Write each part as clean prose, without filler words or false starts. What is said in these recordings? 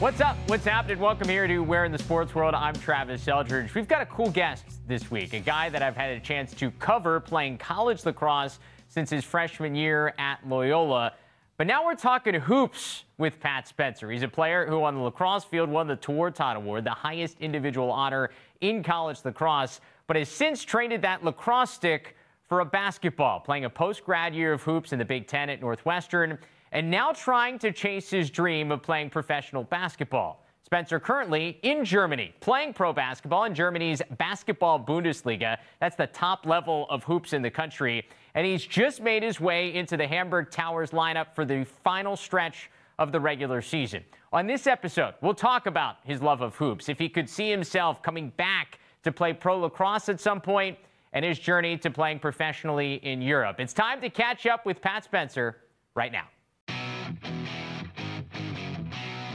What's up? What's happening? Welcome here to Where in the Sports World. I'm Travis Eldridge. We've got a cool guest this week, a guy that I've had a chance to cover playing college lacrosse since his freshman year at Loyola. But now we're talking hoops with Pat Spencer. He's a player who on the lacrosse field won the Tewaaraton Award, the highest individual honor in college lacrosse, but has since traded that lacrosse stick for a basketball, playing a post-grad year of hoops in the Big Ten at Northwestern, and now trying to chase his dream of playing professional basketball. Spencer currently in Germany, playing pro basketball in Germany's basketball Bundesliga. That's the top level of hoops in the country. And he's just made his way into the Hamburg Towers lineup for the final stretch of the regular season. On this episode, we'll talk about his love of hoops, if he could see himself coming back to play pro lacrosse at some point, and his journey to playing professionally in Europe. It's time to catch up with Pat Spencer right now.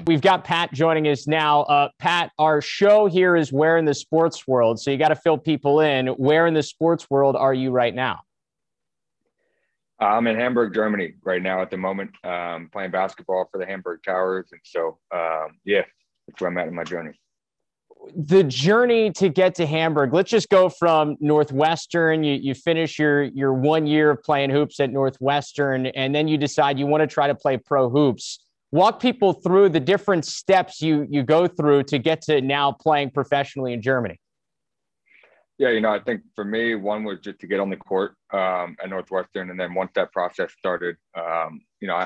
We've got Pat joining us now. Pat, our show here is Where in the Sports World, so you got to fill people in. Where in the sports world are you right now? I'm in Hamburg, Germany right now at the moment, playing basketball for the Hamburg Towers. And so, yeah, that's where I'm at in my journey. The journey to get to Hamburg, let's just go from Northwestern. You finish your 1 year of playing hoops at Northwestern, and then you decide you want to try to play pro hoops. Walk people through the different steps you go through to get to now playing professionally in Germany. Yeah, I think for me, one was just to get on the court at Northwestern. And then once that process started, I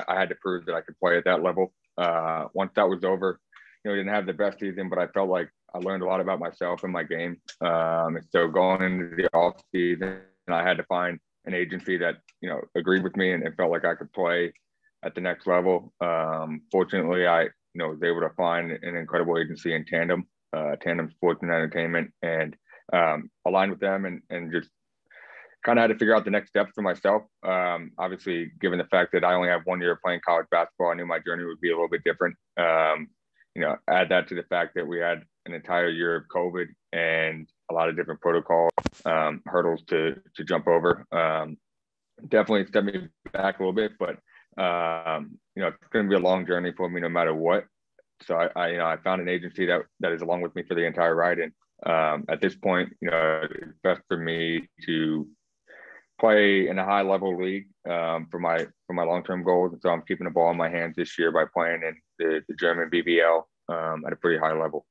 had to prove that I could play at that level. Once that was over, I didn't have the best season, but I felt like I learned a lot about myself and my game. And so going into the off season, I had to find an agency that, agreed with me and felt like I could play at the next level. Fortunately, I was able to find an incredible agency in Tandem Sports and Entertainment, and aligned with them and just kind of had to figure out the next steps for myself. Obviously, given the fact that I only have 1 year of playing college basketball, I knew my journey would be a little bit different. Add that to the fact that we had an entire year of COVID and a lot of different protocol hurdles to jump over. Definitely set me back a little bit, but it's going to be a long journey for me no matter what. So I found an agency that is along with me for the entire ride. And at this point, it's best for me to play in a high level league for my long-term goals. And so I'm keeping the ball in my hands this year by playing in the German BBL at a pretty high level.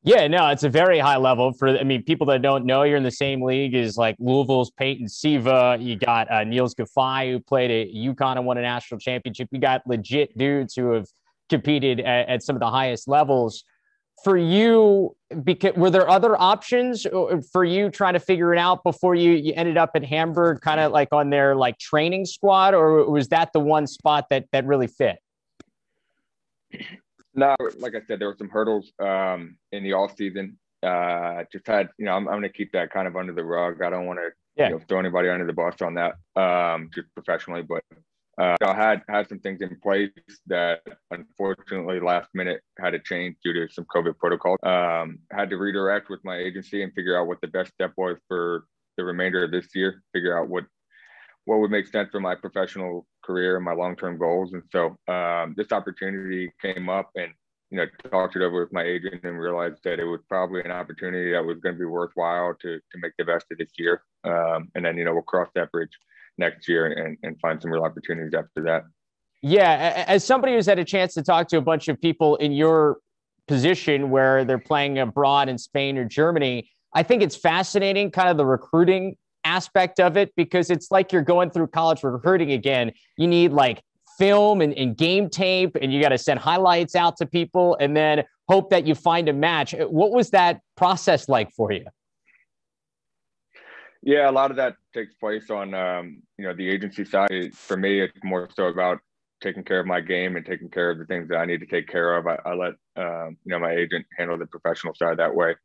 Yeah, no, it's a very high level. People that don't know, you're in the same league as like Louisville's Peyton Siva. You got Niels Gaffey, who played at UConn and won a national championship. You got legit dudes who have competed at some of the highest levels. For you, were there other options for you trying to figure it out before you ended up at Hamburg, kind of like on their like training squad, or was that the one spot that really fit? No, like I said, there were some hurdles in the off season. Just had, I'm going to keep that kind of under the rug. I don't want to throw anybody under the bus on that, just professionally. But I had some things in place that unfortunately last minute had to change due to some COVID protocol. Had to redirect with my agency and figure out what the best step was for the remainder of this year. Figure out what would make sense for my professional career and my long-term goals. And so this opportunity came up and, talked it over with my agent and realized that it was probably an opportunity that was going to be worthwhile to make the best of this year. And then, we'll cross that bridge next year and find some real opportunities after that. Yeah. As somebody who's had a chance to talk to a bunch of people in your position where they're playing abroad in Spain or Germany, I think it's fascinating, kind of the recruiting aspect of it, because it's like you're going through college recruiting again. You need like film and game tape, and you got to send highlights out to people and then hope that you find a match. What was that process like for you? Yeah, a lot of that takes place on, the agency side. For me, it's more so about taking care of my game and taking care of the things that I need to take care of. I let, my agent handle the professional side that way.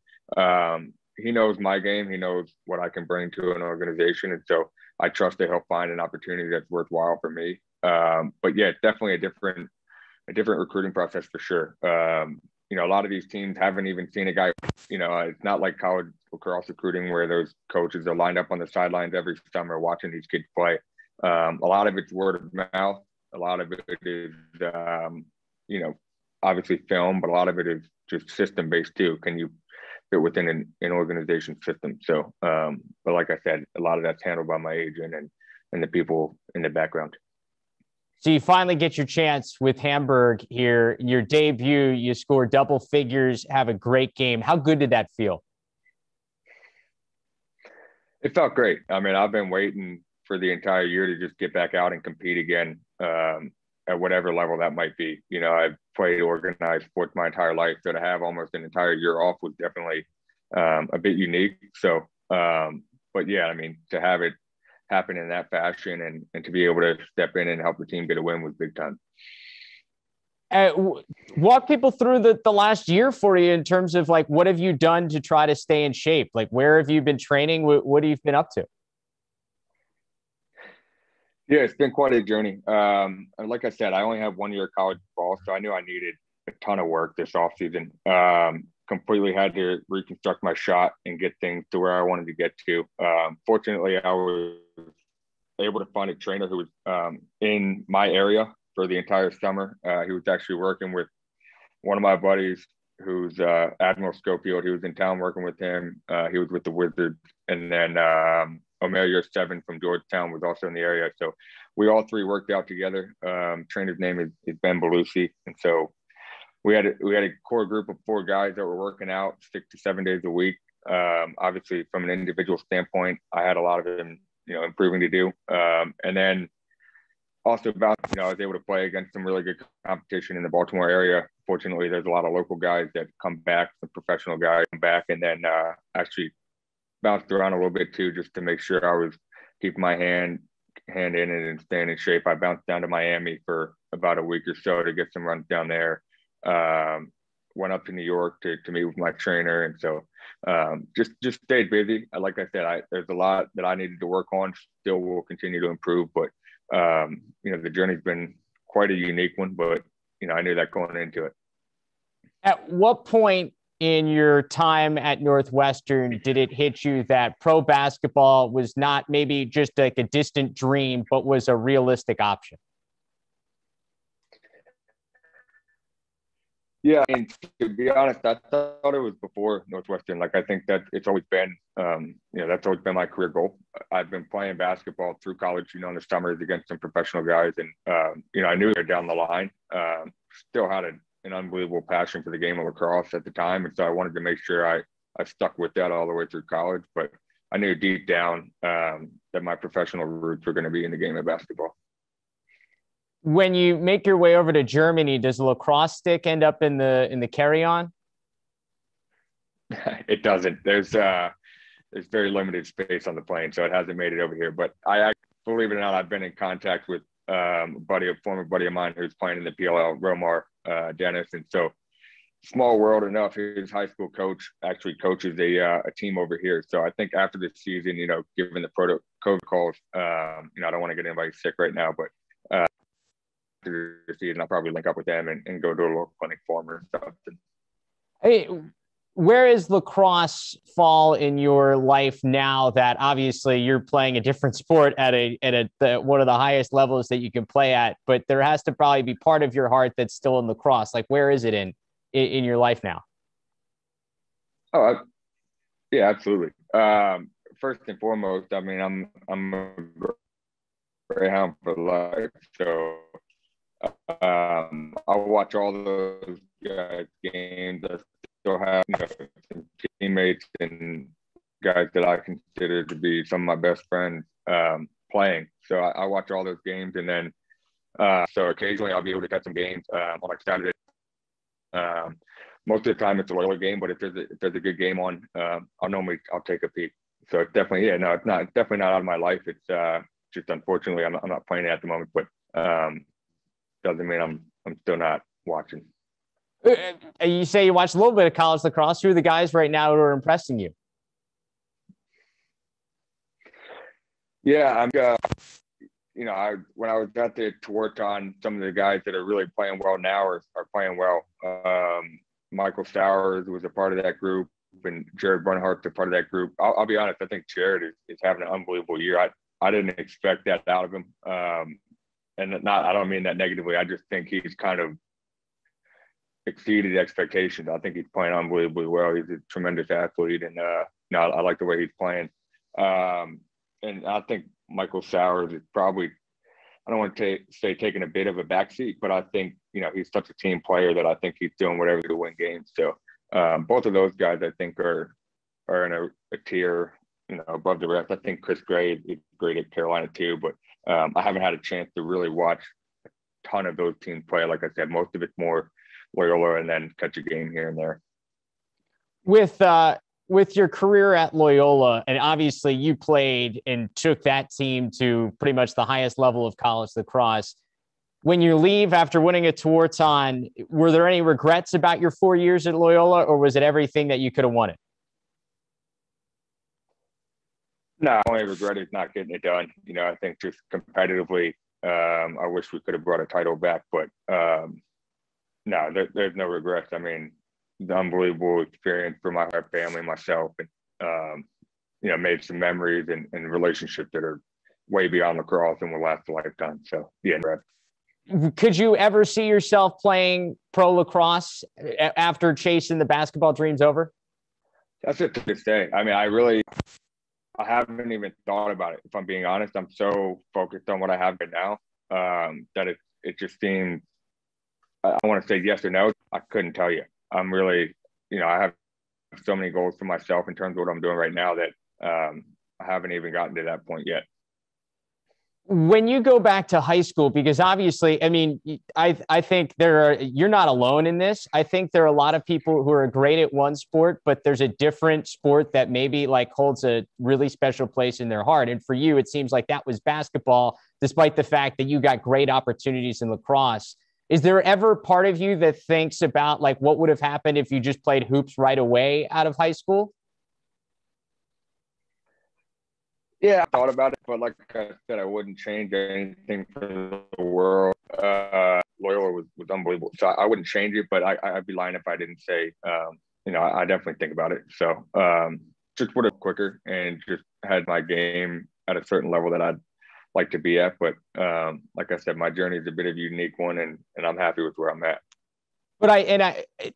He knows my game. He knows what I can bring to an organization. And so I trust that he'll find an opportunity that's worthwhile for me. But yeah, definitely a different recruiting process for sure. A lot of these teams haven't even seen a guy, it's not like college lacrosse recruiting where those coaches are lined up on the sidelines every summer watching these kids play. A lot of it's word of mouth. A lot of it is, obviously film, but a lot of it is just system based too. Can you fit within an organization system? So, but like I said, a lot of that's handled by my agent and the people in the background. So you finally get your chance with Hamburg here. In your debut, you score double figures, have a great game. How good did that feel? It felt great. I mean, I've been waiting for the entire year to just get back out and compete again, at whatever level that might be. You know, I've played organized sports my entire life, so to have almost an entire year off was definitely a bit unique. So, but yeah, I mean, to have it happen in that fashion and to be able to step in and help the team get a win was big time. Walk people through the last year for you in terms of like, what have you done to try to stay in shape? Like, where have you been training? What have you been up to? Yeah, it's been quite a journey. Like I said, I only have 1 year of college ball, so I knew I needed a ton of work this offseason. Completely had to reconstruct my shot and get things to where I wanted to get to. Fortunately, I was able to find a trainer who was in my area for the entire summer. He was actually working with one of my buddies who's Admiral Schofield. He was in town working with him. He was with the Wizards. And then Omer 7 from Georgetown was also in the area. So we all three worked out together. Trainer's name is Ben Belusi. And so we had a core group of 4 guys that were working out 6 to 7 days a week. Obviously, from an individual standpoint, I had a lot of them, improving to do. And then also I was able to play against some really good competition in the Baltimore area. Fortunately, there's a lot of local guys that come back, some professional guys come back, and then actually bounced around a little bit too, just to make sure I was keeping my hand in it and staying in shape. I bounced down to Miami for about a week or so to get some runs down there. Went up to New York to meet with my trainer. And so just stayed busy. Like I said, there's a lot that I needed to work on, still will continue to improve, but the journey's been quite a unique one, but I knew that going into it. At what point in your time at Northwestern did it hit you that pro basketball was not maybe just like a distant dream, but was a realistic option? Yeah, I mean, to be honest, I thought it was before Northwestern. Like, I think that it's always been, that's always been my career goal. I've been playing basketball through college, in the summers against some professional guys. And, I knew they were down the line. Still had an unbelievable passion for the game of lacrosse at the time. And so I wanted to make sure I stuck with that all the way through college. But I knew deep down that my professional roots were going to be in the game of basketball. When you make your way over to Germany, does the lacrosse stick end up in the carry-on? It doesn't. There's very limited space on the plane, so it hasn't made it over here. But I believe it or not, I've been in contact with a former buddy of mine who's playing in the PLL, Romar Dennis, and so small world enough. His high school coach actually coaches a team over here. So I think after this season, given the protocols, I don't want to get anybody sick right now, but the season, I'll probably link up with them and go to a local clinic for them or something. Hey, where is lacrosse fall in your life now that obviously you're playing a different sport at one of the highest levels that you can play at, but there has to probably be part of your heart that's still in lacrosse. Like, where is it in your life now? Oh, yeah, absolutely. First and foremost, I mean, I'm a Greyhound for life, so I watch all those guys' games. I still have some teammates and guys that I consider to be some of my best friends playing. So I watch all those games, and then so occasionally I'll be able to catch some games on like Saturday. Most of the time it's a Loyola game, but if there's a good game on, I'll take a peek. So it's definitely it's definitely not out of my life. It's just unfortunately I'm not playing it at the moment, but doesn't mean I'm still not watching. You say you watch a little bit of college lacrosse. Who are the guys right now who are impressing you? Yeah, I'm. When I was out there to work on some of the guys that are really playing well now are playing well. Michael Stowers was a part of that group, and Jared Bernhardt's a part of that group. I'll be honest. I think Jared is having an unbelievable year. I didn't expect that out of him. And I don't mean that negatively. I just think he's kind of exceeded expectations. I think he's playing unbelievably well. He's a tremendous athlete, and I like the way he's playing. And I think Michael Sowers is probably, I don't want to say taking a bit of a backseat, but I think, he's such a team player that I think he's doing whatever to win games. So both of those guys, I think, are in a tier, above the rest. I think Chris Gray is great at Carolina too, but I haven't had a chance to really watch a ton of those teams play. Like I said, most of it's more Loyola and then catch a game here and there. With your career at Loyola, and obviously you played and took that team to pretty much the highest level of college lacrosse. When you leave after winning a Tewaaraton, were there any regrets about your 4 years at Loyola, or was it everything that you could have won it? No, only regret is not getting it done. I think just competitively, I wish we could have brought a title back, but no, there's no regrets. I mean, the unbelievable experience for my family, myself, and made some memories and relationships that are way beyond lacrosse and will last a lifetime. So yeah. Could you ever see yourself playing pro lacrosse after chasing the basketball dreams over? That's it to say. I mean, I haven't even thought about it. If I'm being honest, I'm so focused on what I have right now that it just seems. I want to say yes or no. I couldn't tell you. I'm really, I have so many goals for myself in terms of what I'm doing right now that I haven't even gotten to that point yet. When you go back to high school, because obviously, I mean, I think you're not alone in this. I think there are a lot of people who are great at one sport, but there's a different sport that maybe like holds a really special place in their heart. And for you, it seems like that was basketball, despite the fact that you got great opportunities in lacrosse. Is there ever part of you that thinks about like what would have happened if you just played hoops right away out of high school? Yeah, I thought about it, but like I said, I wouldn't change anything for the world. Loyola was unbelievable, so I wouldn't change it, but I'd be lying if I didn't say, I definitely think about it. So just would have quicker and just had my game at a certain level that I'd like to be at. But like I said, my journey is a bit of a unique one, and I'm happy with where I'm at. But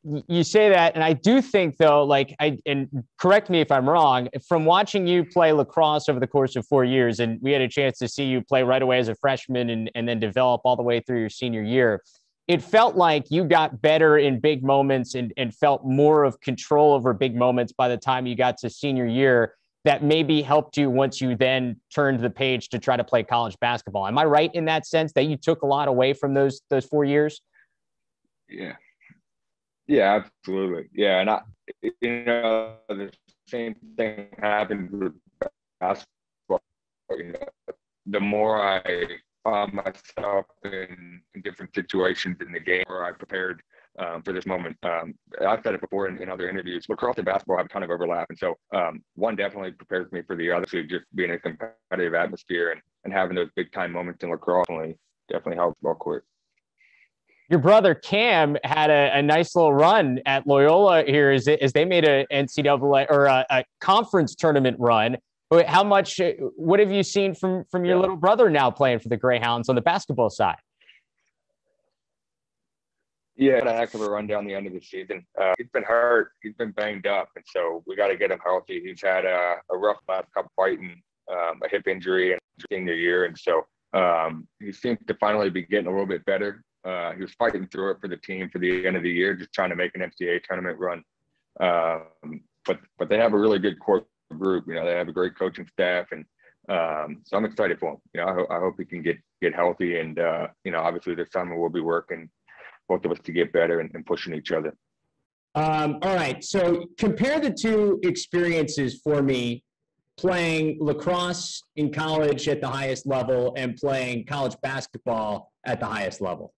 you say that, and I do think though, and correct me if I'm wrong, from watching you play lacrosse over the course of 4 years, and we had a chance to see you play right away as a freshman and then develop all the way through your senior year, it felt like you got better in big moments and felt more of control over big moments by the time you got to senior year that maybe helped you once you then turned the page to try to play college basketball. Am I right in that sense that you took a lot away from those 4 years? Yeah. Yeah, absolutely. Yeah, and the same thing happened with basketball. The more I found myself in different situations in the game, where I prepared for this moment. I've said it before in other interviews. Lacrosse and basketball have a ton of overlap, and so one definitely prepares me for the other. So just being in a competitive atmosphere and having those big time moments in lacrosse definitely helps ball court. Your brother Cam had a nice little run at Loyola here as they made a NCAA or a conference tournament run. What have you seen from your little brother now playing for the Greyhounds on the basketball side? Yeah, had a heck of a run down the end of the season. He's been hurt. He's been banged up, and so we got to get him healthy. He's had a rough last couple fighting, a hip injury in senior year, and so he seems to finally be getting a little bit better. He was fighting through it for the team for the end of the year, just trying to make an NCAA tournament run. But they have a really good core group. They have a great coaching staff, and so I'm excited for him. I hope he can get healthy, and obviously this summer we'll be working both of us to get better and pushing each other. All right, so compare the two experiences for me. Playing lacrosse in college at the highest level and playing college basketball at the highest level.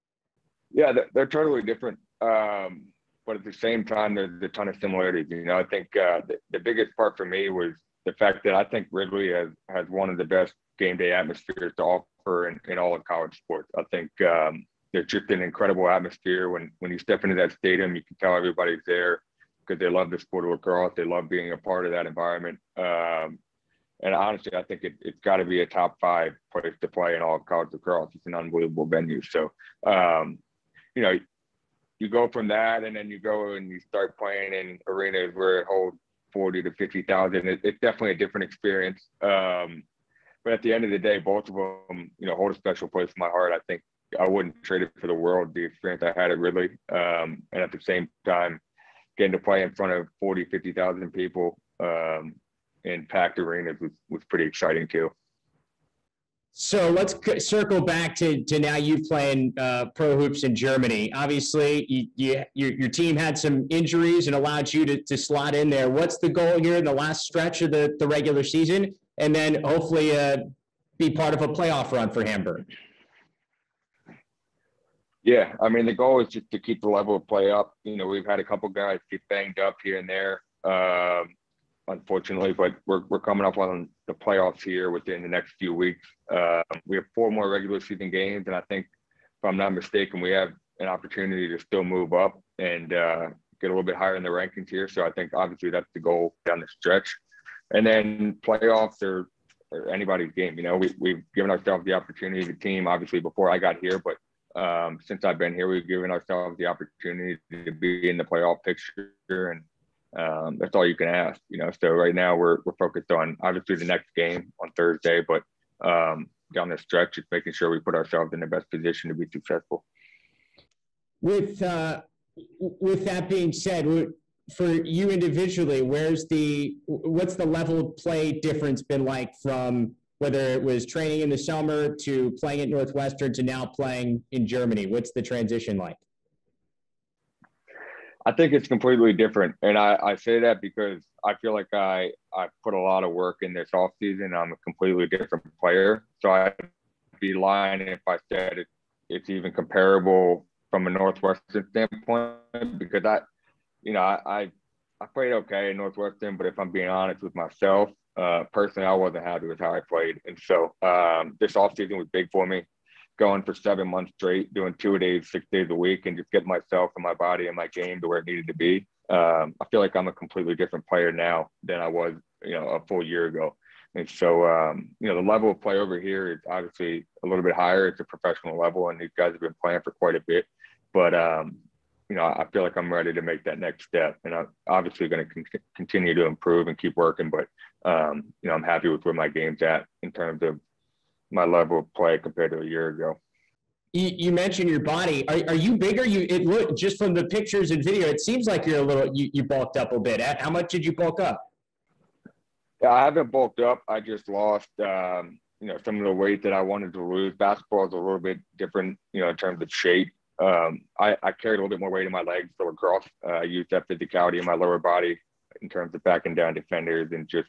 Yeah, they're totally different. But at the same time, there's a ton of similarities. I think the biggest part for me was the fact that I think Wrigley has one of the best game day atmospheres to offer in all of college sports. I think there's just an incredible atmosphere. When you step into that stadium, you can tell everybody's there because they love the sport of lacrosse. They love being a part of that environment. And honestly, I think it's got to be a top 5 place to play in all of college lacrosse. It's an unbelievable venue. So, you go from that, and then you go and you start playing in arenas where it holds 40 to 50,000. It's definitely a different experience. But at the end of the day, both of them, hold a special place in my heart. I think I wouldn't trade it for the world, the experience I had at Ridley. And at the same time, getting to play in front of 40, 50,000 people in packed arenas was pretty exciting too. So let's circle back to now you playing pro hoops in Germany. Obviously, your team had some injuries and allowed you to slot in there. What's the goal here in the last stretch of the regular season? And then hopefully be part of a playoff run for Hamburg. Yeah, I mean, the goal is just to keep the level of play up. We've had a couple guys get banged up here and there, unfortunately, but we're coming up on the playoffs here within the next few weeks. We have 4 more regular season games, and I think, if I'm not mistaken, we have an opportunity to still move up and get a little bit higher in the rankings here. So I think obviously that's the goal down the stretch. And then playoffs are anybody's game. We've given ourselves the opportunity, the team, obviously before I got here, but since I've been here, we've given ourselves the opportunity to be in the playoff picture, and that's all you can ask. So right now we're focused on obviously the next game on Thursday, but down the stretch, it's making sure we put ourselves in the best position to be successful. With that being said, for you individually, what's the level of play difference been like from whether it was training in the summer to playing at Northwestern to now playing in Germany? What's the transition like? I think it's completely different. And I say that because I feel like I put a lot of work in this offseason. I'm a completely different player. So I'd be lying if I said it's even comparable from a Northwestern standpoint, because I played okay in Northwestern, but if I'm being honest with myself, personally, I wasn't happy with how I played. And so this offseason was big for me, going for 7 months straight, doing 2-a-days, 6 days a week, and just getting myself and my body and my game to where it needed to be. I feel like I'm a completely different player now than I was, a full year ago. And so, the level of play over here is obviously a little bit higher. It's a professional level, and these guys have been playing for quite a bit. But, I feel like I'm ready to make that next step, and I'm obviously going to continue to improve and keep working. But, I'm happy with where my game's at in terms of my level of play compared to a year ago. You mentioned your body. Are you bigger? It looked, just from the pictures and video, it seems like you're a little, you bulked up a bit. How much did you bulk up? Yeah, I haven't bulked up. I just lost, some of the weight that I wanted to lose. Basketball is a little bit different, in terms of shape. I carried a little bit more weight in my legs for lacrosse. I used that physicality in my lower body in terms of backing down defenders and just,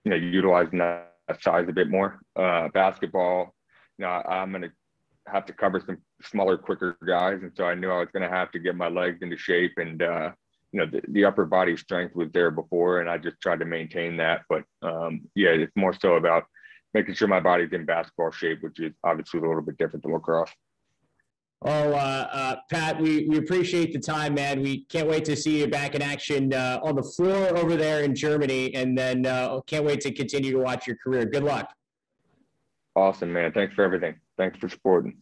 utilizing that size a bit more. Basketball, I'm going to have to cover some smaller, quicker guys. And so I knew I was going to have to get my legs into shape, and, the upper body strength was there before, and I just tried to maintain that. But it's more so about making sure my body's in basketball shape, which is obviously a little bit different than lacrosse. Pat, we appreciate the time, man. We can't wait to see you back in action on the floor over there in Germany, and then can't wait to continue to watch your career. Good luck. Awesome, man. Thanks for everything. Thanks for supporting.